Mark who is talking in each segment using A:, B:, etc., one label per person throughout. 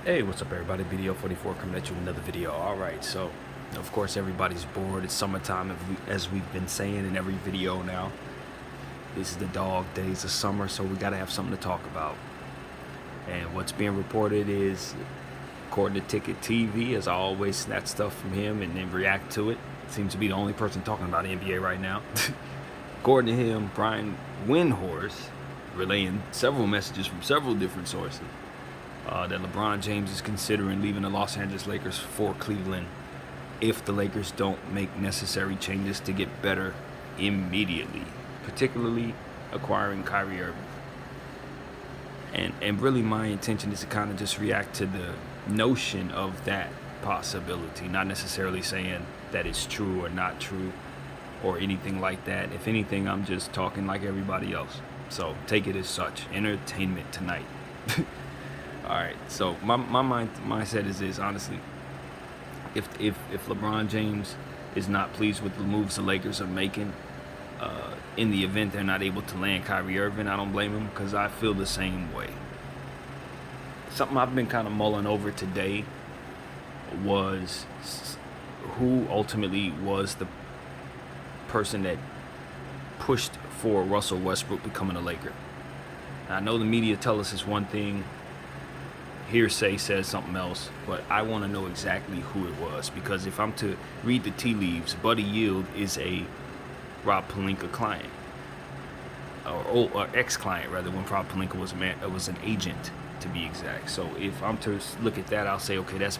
A: Hey, what's up everybody? Video 44 coming at you with another video. Alright, so of course everybody's bored. It's summertime as we've been saying in every video now. This is the dog days of summer, so we gotta have something to talk about. And what's being reported is, according to Ticket TV, as I always snatch stuff from him and then react to it. Seems to be the only person talking about the NBA right now. According to him, Brian Windhorse, relaying several messages from several different sources, that LeBron James is considering leaving the Los Angeles Lakers for Cleveland if the Lakers don't make necessary changes to get better immediately, particularly acquiring Kyrie Irving. And really my intention is to kind of just react to the notion of that possibility, not necessarily saying that it's true or not true or anything like that. If anything, I'm just talking like everybody else. So take it as such. Entertainment tonight. Alright, so my mindset is this, honestly. If LeBron James is not pleased with the moves the Lakers are making, in the event they're not able to land Kyrie Irving, I don't blame him, because I feel the same way. Something I've been kind of mulling over today was who ultimately was the person that pushed for Russell Westbrook becoming a Laker. Now, I know the media tell us it's one thing, hearsay says something else, but I want to know exactly who it was, because if I'm to read the tea leaves, Buddy Yield is a Rob Pelinka client, or ex-client rather, when Rob Pelinka was an agent, to be exact. So if I'm to look at that, I'll say, okay, that's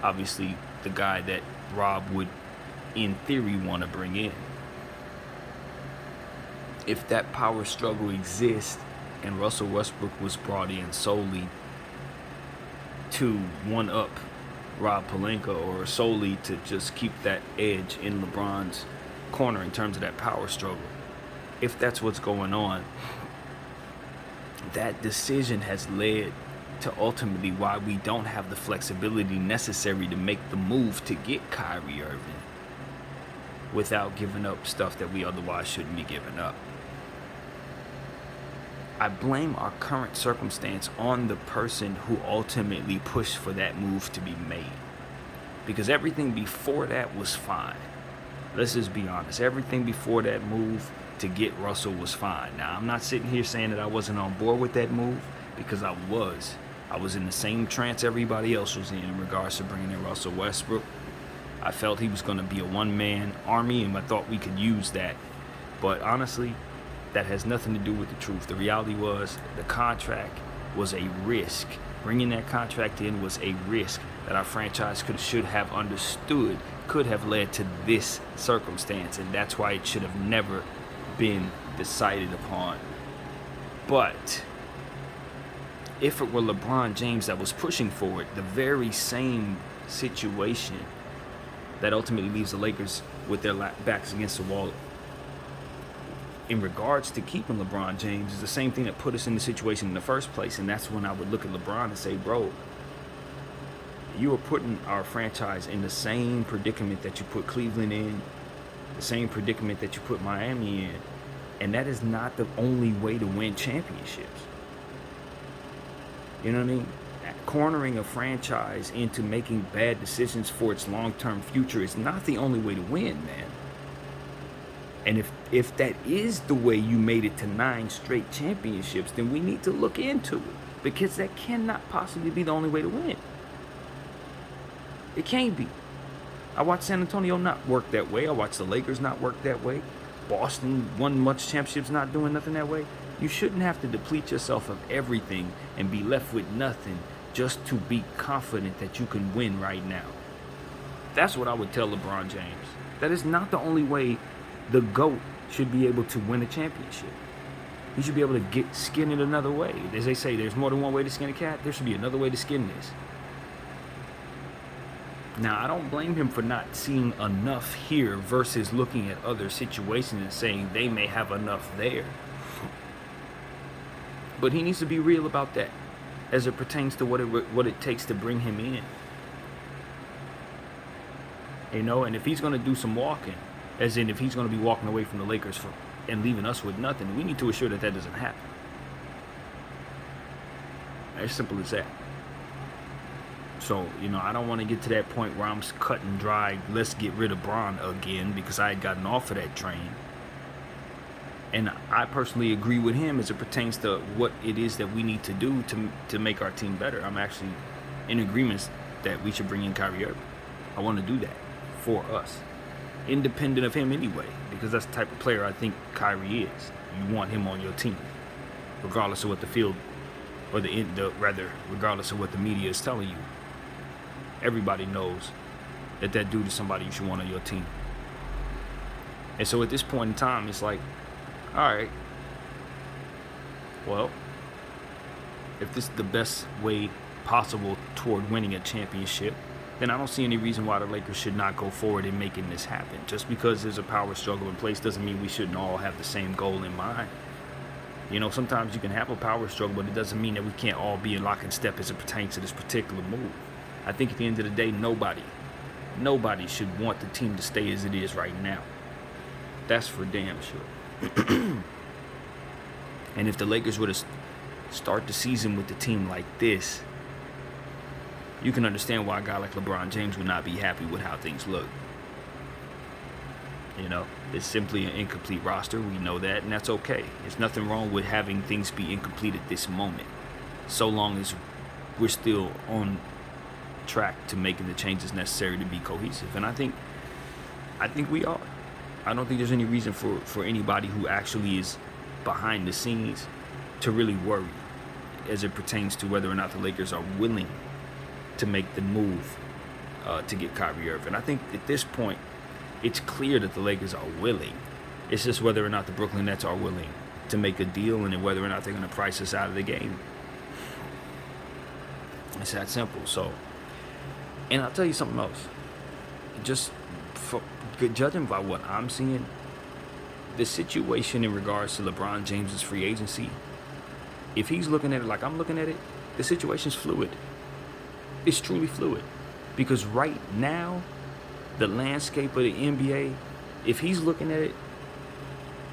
A: obviously the guy that Rob would, in theory, want to bring in. If that power struggle exists and Russell Westbrook was brought in solely to one-up Rob Pelinka, or solely to just keep that edge in LeBron's corner in terms of that power struggle, if that's what's going on, that decision has led to ultimately why we don't have the flexibility necessary to make the move to get Kyrie Irving without giving up stuff that we otherwise shouldn't be giving up. I blame our current circumstance on the person who ultimately pushed for that move to be made, because everything before that was fine. Let's just be honest. Everything before that move to get Russell was fine. Now, I'm not sitting here saying that I wasn't on board with that move, because I was. I was in the same trance everybody else was in regards to bringing in Russell Westbrook. I felt he was going to be a one-man army, and I thought we could use that. But honestly, that has nothing to do with the truth. The reality was the contract was a risk. Bringing that contract in was a risk that our franchise should have understood could have led to this circumstance, and that's why it should have never been decided upon. But if it were LeBron James that was pushing for it, the very same situation that ultimately leaves the Lakers with their backs against the wall in regards to keeping LeBron James is the same thing that put us in the situation in the first place. And that's when I would look at LeBron and say, bro, you are putting our franchise in the same predicament that you put Cleveland in, the same predicament that you put Miami in, and that is not the only way to win championships. You know what I mean? Cornering a franchise into making bad decisions for its long-term future is not the only way to win, man. And if that is the way you made it to 9 straight championships, then we need to look into it, because that cannot possibly be the only way to win. It can't be. I watched San Antonio not work that way. I watched the Lakers not work that way. Boston won much championships not doing nothing that way. You shouldn't have to deplete yourself of everything and be left with nothing just to be confident that you can win right now. That's what I would tell LeBron James. That is not the only way the GOAT should be able to win a championship. He should be able to skin it another way. As they say, there's more than one way to skin a cat. There should be another way to skin this. Now, I don't blame him for not seeing enough here versus looking at other situations and saying they may have enough there. But he needs to be real about that as it pertains to what it takes to bring him in. You know, and if he's going to do some walking, as in if he's going to be walking away from the Lakers and leaving us with nothing, we need to assure that that doesn't happen. As simple as that. So, I don't want to get to that point where I'm cut and dry, let's get rid of Bron again, because I had gotten off of that train. And I personally agree with him as it pertains to what it is that we need to do to make our team better. I'm actually in agreement that we should bring in Kyrie Irving. I want to do that for us, independent of him anyway, because that's the type of player I think Kyrie is. You want him on your team, regardless of what the field, or regardless of what the media is telling you. Everybody knows that dude is somebody you should want on your team. And so at this point in time, it's like, all right, well, if this is the best way possible toward winning a championship, then I don't see any reason why the Lakers should not go forward in making this happen. Just because there's a power struggle in place doesn't mean we shouldn't all have the same goal in mind. Sometimes you can have a power struggle, but it doesn't mean that we can't all be in lock and step as it pertains to this particular move. I think at the end of the day, nobody should want the team to stay as it is right now. That's for damn sure. And if the Lakers were to start the season with the team like this, you can understand why a guy like LeBron James would not be happy with how things look. It's simply an incomplete roster. We know that, and that's okay. There's nothing wrong with having things be incomplete at this moment, so long as we're still on track to making the changes necessary to be cohesive. And I think we are. I don't think there's any reason for anybody who actually is behind the scenes to really worry as it pertains to whether or not the Lakers are willing to make the move to get Kyrie Irving. I think at this point, it's clear that the Lakers are willing. It's just whether or not the Brooklyn Nets are willing to make a deal, and then whether or not they're going to price us out of the game. It's that simple. So, and I'll tell you something else. Just judging by what I'm seeing, the situation in regards to LeBron James's free agency, if he's looking at it like I'm looking at it, the situation's fluid. It's truly fluid. Because right now, the landscape of the NBA, if he's looking at it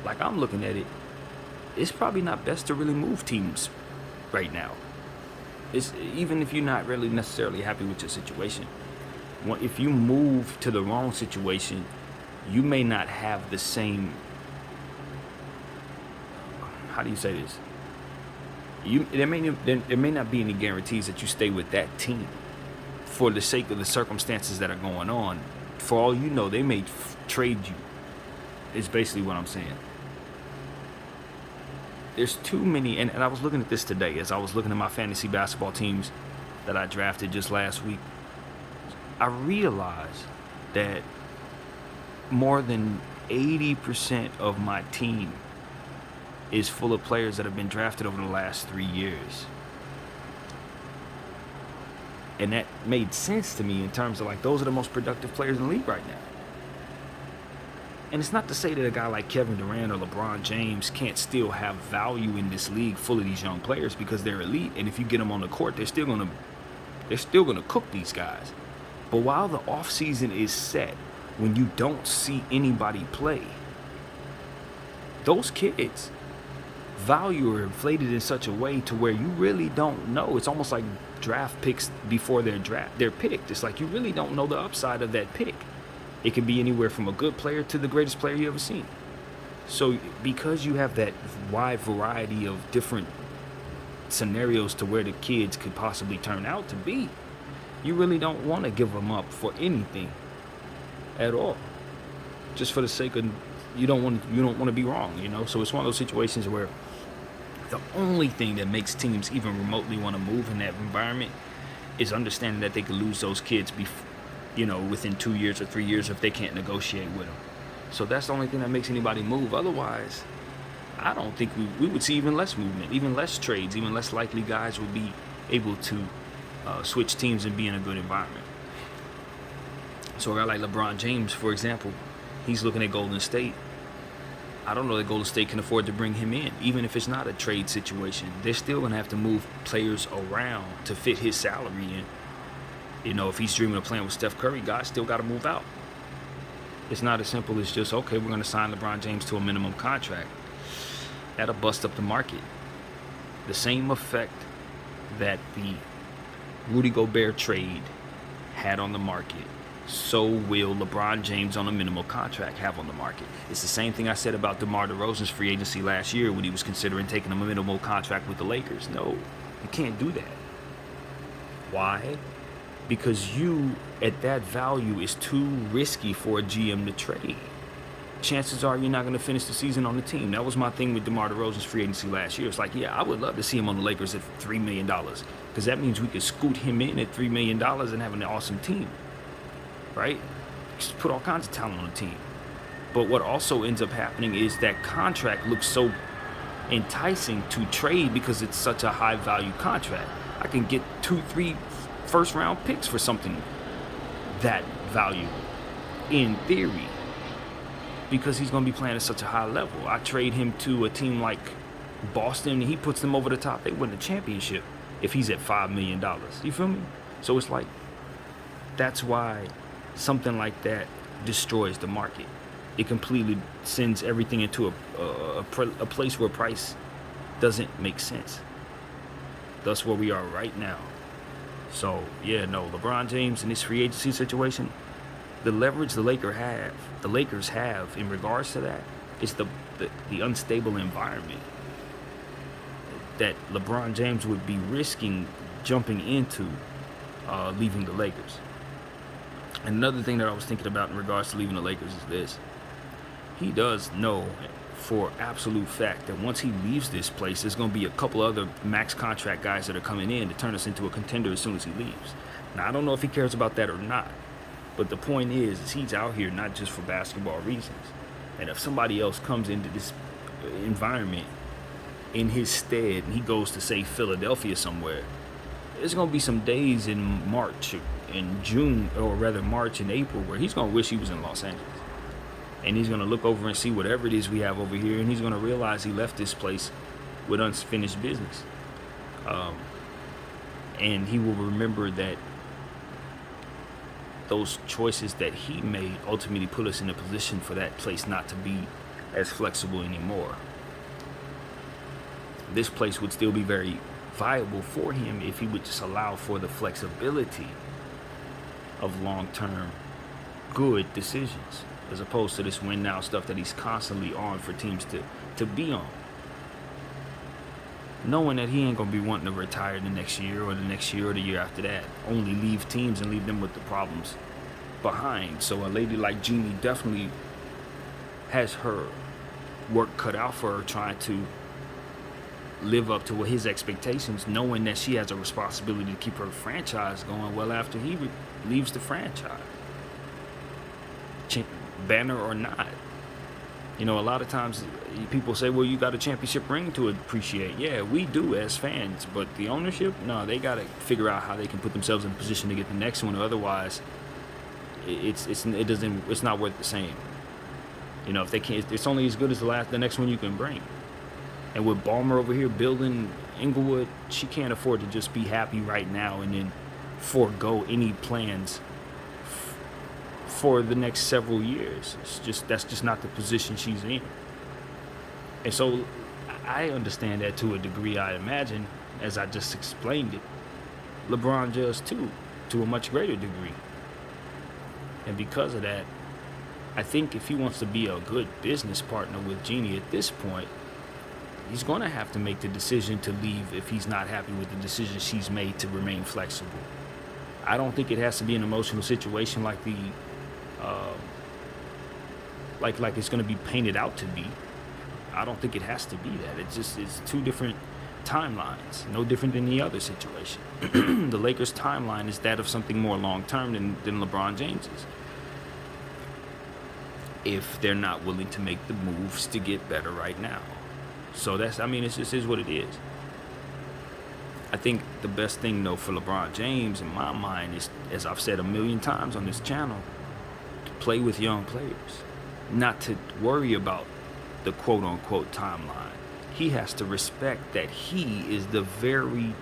A: like I'm looking at it, it's probably not best to really move teams right now. It's, even if you're not really necessarily happy with your situation, if you move to the wrong situation, you may not have the same, how do you say this? There may not be any guarantees that you stay with that team for the sake of the circumstances that are going on. For all you know, they may trade you, is basically what I'm saying. There's too many, and I was looking at this today as I was looking at my fantasy basketball teams that I drafted just last week. I realized that more than 80% of my team is full of players that have been drafted over the last 3 years. And that made sense to me in terms of like, those are the most productive players in the league right now. And it's not to say that a guy like Kevin Durant or LeBron James can't still have value in this league full of these young players, because they're elite. And if you get them on the court, they're still gonna cook these guys. But while the offseason is set, when you don't see anybody play, those kids' value are inflated in such a way to where you really don't know. It's almost like draft picks before they're picked. It's like you really don't know the upside of that pick. It can be anywhere from a good player to the greatest player you ever seen. So because you have that wide variety of different scenarios to where the kids could possibly turn out to be, you really don't want to give them up for anything at all, just for the sake of you don't want to be wrong, So it's one of those situations where the only thing that makes teams even remotely want to move in that environment is understanding that they could lose those kids within 2 years or 3 years if they can't negotiate with them. So that's the only thing that makes anybody move. Otherwise, I don't think we would see even less movement, even less trades, even less likely guys would be able to switch teams and be in a good environment. So a guy like LeBron James, for example, he's looking at Golden State. I don't know that Golden State can afford to bring him in. Even if it's not a trade situation, they're still going to have to move players around to fit his salary in. If he's dreaming of playing with Steph Curry, guys still got to move out. It's not as simple as just, okay, we're going to sign LeBron James to a minimum contract. That'll bust up the market. The same effect that the Rudy Gobert trade had on the market, so will LeBron James on a minimal contract have on the market. It's the same thing I said about DeMar DeRozan's free agency last year when he was considering taking a minimal contract with the Lakers. No, you can't do that. Why? Because you, at that value, is too risky for a GM to trade. Chances are you're not going to finish the season on the team. That was my thing with DeMar DeRozan's free agency last year. It's like, yeah, I would love to see him on the Lakers at $3 million because that means we could scoot him in at $3 million and have an awesome team, right? Just put all kinds of talent on the team. But what also ends up happening is that contract looks so enticing to trade because it's such a high value contract. I can get 2-3 first round picks for something that value in theory, because he's going to be playing at such a high level. I trade him to a team like Boston, and he puts them over the top. They win the championship if he's at $5 million. You feel me? So it's like, that's why something like that destroys the market. It completely sends everything into a place where price doesn't make sense. That's where we are right now. So, yeah, no, LeBron James in this free agency situation, the leverage the Lakers have in regards to that is the unstable environment that LeBron James would be risking jumping into leaving the Lakers. And another thing that I was thinking about in regards to leaving the Lakers is this. He does know for absolute fact that once he leaves this place, there's going to be a couple other max contract guys that are coming in to turn us into a contender as soon as he leaves. Now, I don't know if he cares about that or not. But the point is he's out here not just for basketball reasons. And if somebody else comes into this environment in his stead and he goes to, say, Philadelphia somewhere, there's going to be some days in March and June, or rather March and April, where he's going to wish he was in Los Angeles. And he's going to look over and see whatever it is we have over here, and he's going to realize he left this place with unfinished business. And he will remember that those choices that he made ultimately put us in a position for that place not to be as flexible anymore. This place would still be very viable for him if he would just allow for the flexibility of long-term good decisions, as opposed to this win-now stuff that he's constantly on for teams to be on. Knowing that he ain't going to be wanting to retire the next year or the year after that. Only leave teams and leave them with the problems behind. So a lady like Jeannie definitely has her work cut out for her trying to live up to his expectations, knowing that she has a responsibility to keep her franchise going well after he leaves the franchise. Banner or not. You know, a lot of times people say, well, you got a championship ring to appreciate. Yeah, we do as fans, but the ownership, no, they got to figure out how they can put themselves in position to get the next one. Otherwise, it's not worth the same. You know, if they can't, it's only as good as the next one you can bring. And with Ballmer over here building Inglewood, she can't afford to just be happy right now and then forego any plans for the next several years. That's just not the position she's in. And so I understand that to a degree, I imagine, as I just explained it. LeBron does too, to a much greater degree. And because of that, I think if he wants to be a good business partner with Jeannie at this point, he's going to have to make the decision to leave if he's not happy with the decision she's made to remain flexible. I don't think it has to be an emotional situation like like it's going to be painted out to be. I don't think it has to be that. It's two different timelines, no different than the other situation. The Lakers' timeline is that of something more long-term than LeBron James's. If they're not willing to make the moves to get better right now. So it just is what it is. I think the best thing, though, for LeBron James, in my mind, is, as I've said a million times on this channel, to play with young players. Not to worry about the quote-unquote timeline. He has to respect that he is the very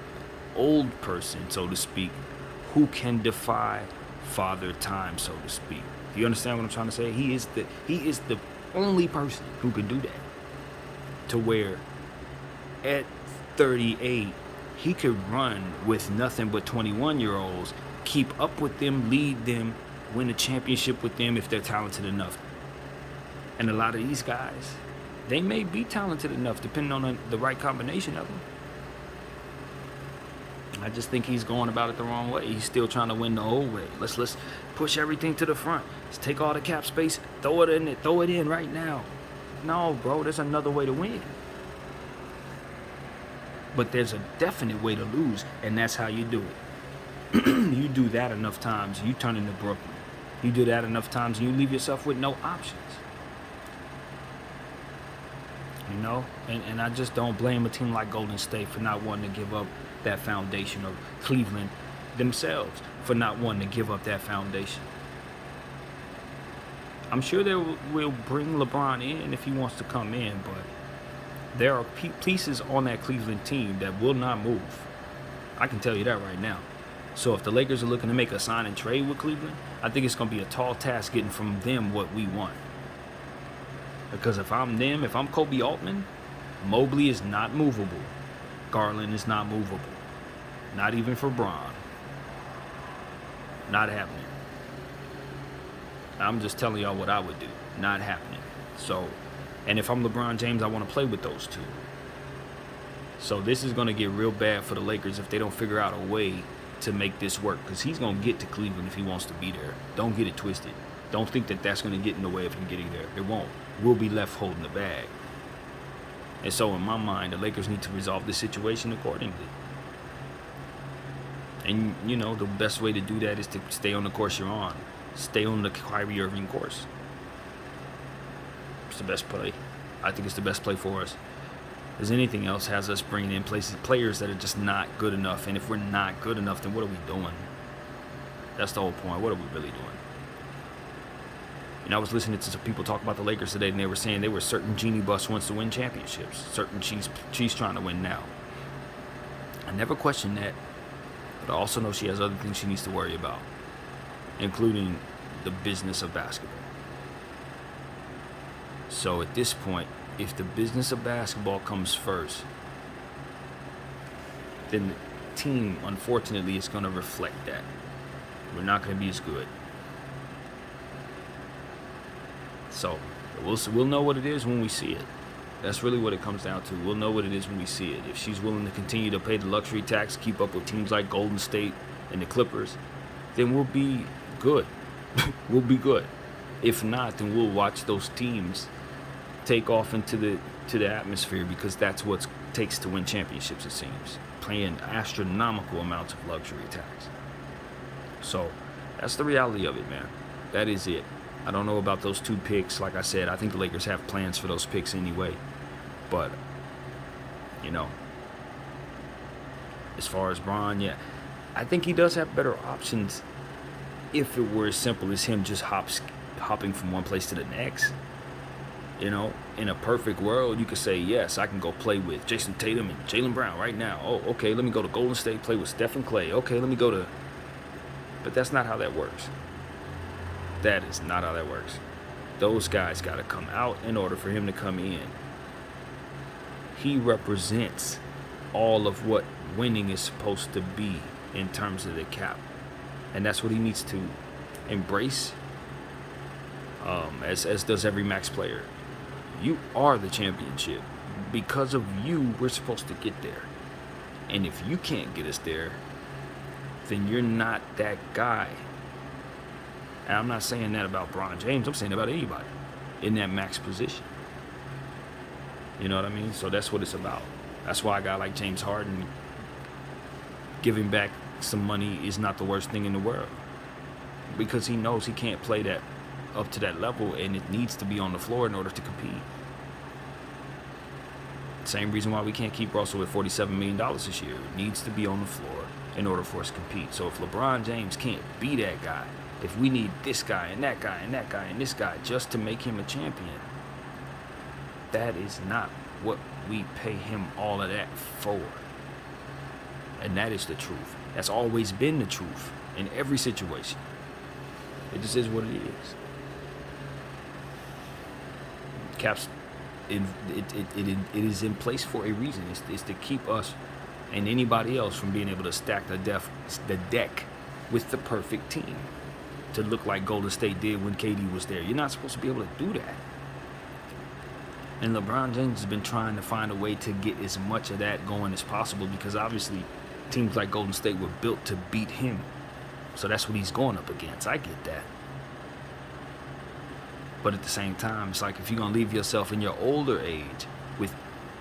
A: old person, so to speak, who can defy father time, so to speak. Do you understand what I'm trying to say? He is the only person who can do that. To where at 38, he could run with nothing but 21-year-olds, keep up with them, lead them, win a championship with them if they're talented enough. And a lot of these guys, they may be talented enough depending on the right combination of them. I just think he's going about it the wrong way. He's still trying to win the old way. Let's push everything to the front. Let's take all the cap space, throw it in right now. No, bro, there's another way to win. But there's a definite way to lose, and that's how you do it. You do that enough times, you turn into Brooklyn. You do that enough times, and you leave yourself with no options. You know? And I just don't blame a team like Golden State for not wanting to give up that foundation, or Cleveland themselves for not wanting to give up that foundation. I'm sure they will bring LeBron in if he wants to come in, but there are pieces on that Cleveland team that will not move. I can tell you that right now. So if the Lakers are looking to make a sign and trade with Cleveland, I think it's going to be a tall task getting from them what we want. Because if I'm them, if I'm Kobe Altman, Mobley is not movable. Garland is not movable. Not even for Bron. Not happening. I'm just telling y'all what I would do. Not happening. So, and if I'm LeBron James, I want to play with those two. So this is going to get real bad for the Lakers if they don't figure out a way to make this work. Because he's going to get to Cleveland if he wants to be there. Don't get it twisted. Don't think that that's going to get in the way of him getting there. It won't. We'll be left holding the bag. And so in my mind, the Lakers need to resolve this situation accordingly. And, you know, the best way to do that is to stay on the course you're on. Stay on the Kyrie Irving course. It's the best play. I think it's the best play for us. Because anything else has us bringing in players that are just not good enough. And if we're not good enough, then what are we doing? That's the whole point. What are we really doing? And I was listening to some people talk about the Lakers today, and they were saying they were certain Jeannie Buss wants to win championships. Certain she's trying to win now. I never questioned that, but I also know she has other things she needs to worry about, including the business of basketball. So at this point, if the business of basketball comes first, then the team, unfortunately, is going to reflect that. We're not going to be as good. So we'll know what it is when we see it. That's really what it comes down to. We'll know what it is when we see it. If she's willing to continue to pay the luxury tax, keep up with teams like Golden State and the Clippers, then we'll be good. We'll be good. If not, then we'll watch those teams take off into the atmosphere, because that's what it takes to win championships, it seems. Paying astronomical amounts of luxury tax. So that's the reality of it, man. That is it. I don't know about those 2 picks. Like I said, I think the Lakers have plans for those picks anyway. But, you know, as far as Bron, yeah, I think he does have better options if it were as simple as him just hopping from one place to the next. You know, in a perfect world, you could say, yes, I can go play with Jason Tatum and Jaylen Brown right now. Oh, okay, let me go to Golden State, play with Stephen Clay. Okay, let me go to... But that's not how that works. That is not how that works. Those guys got to come out in order for him to come in. He represents all of what winning is supposed to be in terms of the cap. And that's what he needs to embrace, as does every max player. You are the championship. Because of you, we're supposed to get there. And if you can't get us there, then you're not that guy. And I'm not saying that about Bron James. I'm saying about anybody in that max position. You know what I mean? So that's what it's about. That's why a guy like James Harden giving back some money is not the worst thing in the world. Because he knows he can't play that up to that level, and it needs to be on the floor in order to compete. Same reason why we can't keep Russell at $47 million this year. It needs to be on the floor in order for us to compete. So if LeBron James can't be that guy, if we need this guy and that guy and that guy and this guy just to make him a champion, that is not what we pay him all of that for. And that is the truth. That's always been the truth in every situation. It just is what it is. Caps, it is in place for a reason. It's to keep us and anybody else from being able to stack the deck with the perfect team to look like Golden State did when KD was there. You're not supposed to be able to do that. And LeBron James has been trying to find a way to get as much of that going as possible, because obviously teams like Golden State were built to beat him. So that's what he's going up against. I get that. But at the same time, it's like if you're going to leave yourself in your older age with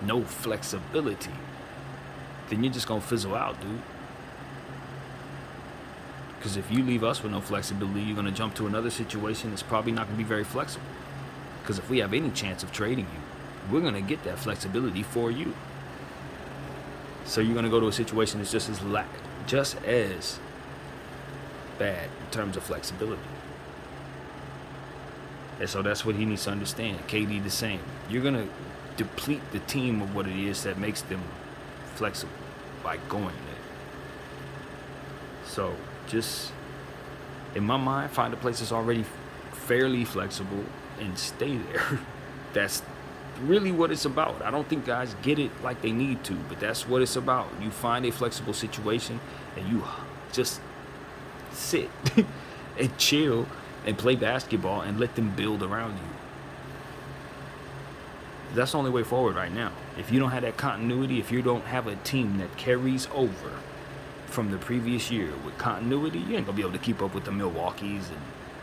A: no flexibility, then you're just going to fizzle out, dude. Because if you leave us with no flexibility, you're going to jump to another situation that's probably not going to be very flexible. Because if we have any chance of trading you, we're going to get that flexibility for you. So you're going to go to a situation that's just as bad in terms of flexibility. And so that's what he needs to understand. KD the same. You're going to deplete the team of what it is that makes them flexible by going there. So just, in my mind, find a place that's already fairly flexible and stay there. That's really what it's about. I don't think guys get it like they need to, but that's what it's about. You find a flexible situation and you just sit and chill and play basketball and let them build around you. That's the only way forward right now. If you don't have that continuity, if you don't have a team that carries over from the previous year with continuity, you ain't gonna be able to keep up with the Milwaukees and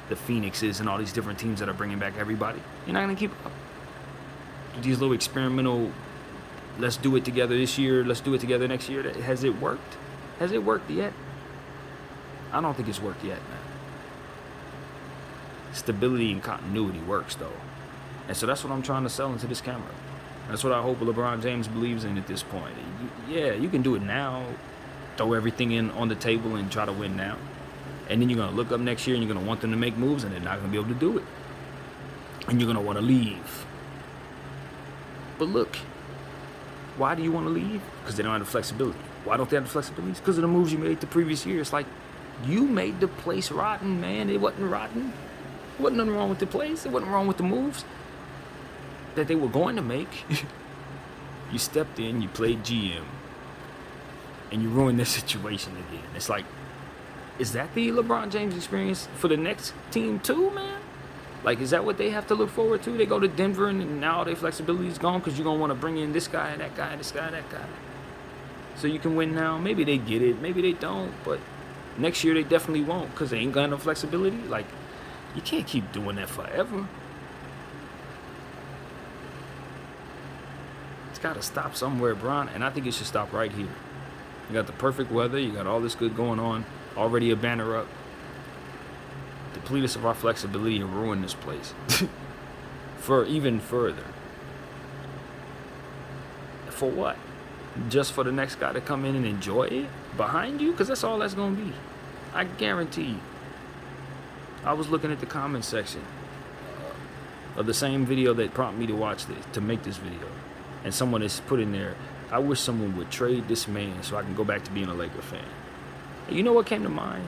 A: the Phoenixes and all these different teams that are bringing back everybody. You're not gonna keep up. These little experimental, let's do it together this year, let's do it together next year. Has it worked? Has it worked yet? I don't think it's worked yet, man. Stability and continuity works, though. And so that's what I'm trying to sell into this camera. That's what I hope LeBron James believes in at this point. Yeah, you can do it now. Throw everything in on the table and try to win now. And then you're going to look up next year and you're going to want them to make moves and they're not going to be able to do it. And you're going to want to leave. But look, why do you want to leave? Because they don't have the flexibility. Why don't they have the flexibility? It's because of the moves you made the previous year. It's like, you made the place rotten, man. It wasn't rotten. There wasn't nothing wrong with the place. There wasn't wrong with the moves that they were going to make. You stepped in, you played GM, and you ruined their situation again. It's like, is that the LeBron James experience for the next team too, man? Like, is that what they have to look forward to? They go to Denver and now their flexibility is gone because you're going to want to bring in this guy and that guy and this guy and that guy. So you can win now. Maybe they get it. Maybe they don't. But next year they definitely won't because they ain't got no flexibility. Like, you can't keep doing that forever. It's got to stop somewhere, Bron. And I think it should stop right here. You got the perfect weather. You got all this good going on. Already a banner up. Deplete us of our flexibility and ruin this place. For even further. For what? Just for the next guy to come in and enjoy it behind you? Because that's all that's going to be. I guarantee you. I was looking at the comment section of the same video that prompted me to watch this, to make this video. And someone has put in there, I wish someone would trade this man so I can go back to being a Laker fan. And you know what came to mind?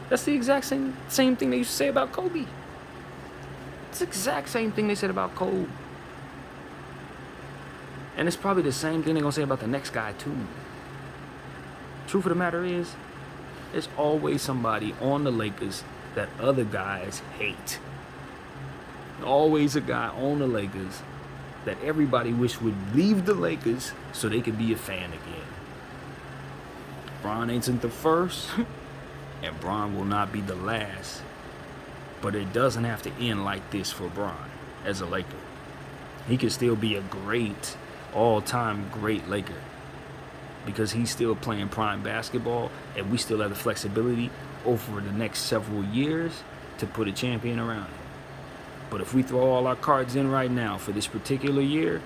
A: That's the exact same thing they used to say about Kobe. It's the exact same thing they said about Kobe. And it's probably the same thing they're going to say about the next guy, too. Truth of the matter is, there's always somebody on the Lakers that other guys hate. Always a guy on the Lakers that everybody wish would leave the Lakers so they could be a fan again. Bron ain't the first, and Bron will not be the last. But it doesn't have to end like this for Bron as a Laker. He could still be a great, all-time great Laker because he's still playing prime basketball, and we still have the flexibility over the next several years to put a champion around him. But if we throw all our cards in right now for this particular year,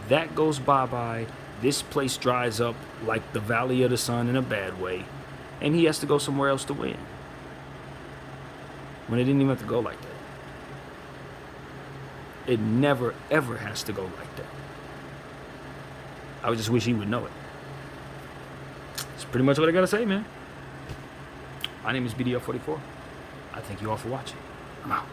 A: that goes bye-bye. This place dries up like the Valley of the Sun in a bad way, and he has to go somewhere else to win. When it didn't even have to go like that. It never, ever has to go like that. I just wish he would know it. That's pretty much what I gotta say, man. My name is BDL44. I thank you all for watching. I'm out.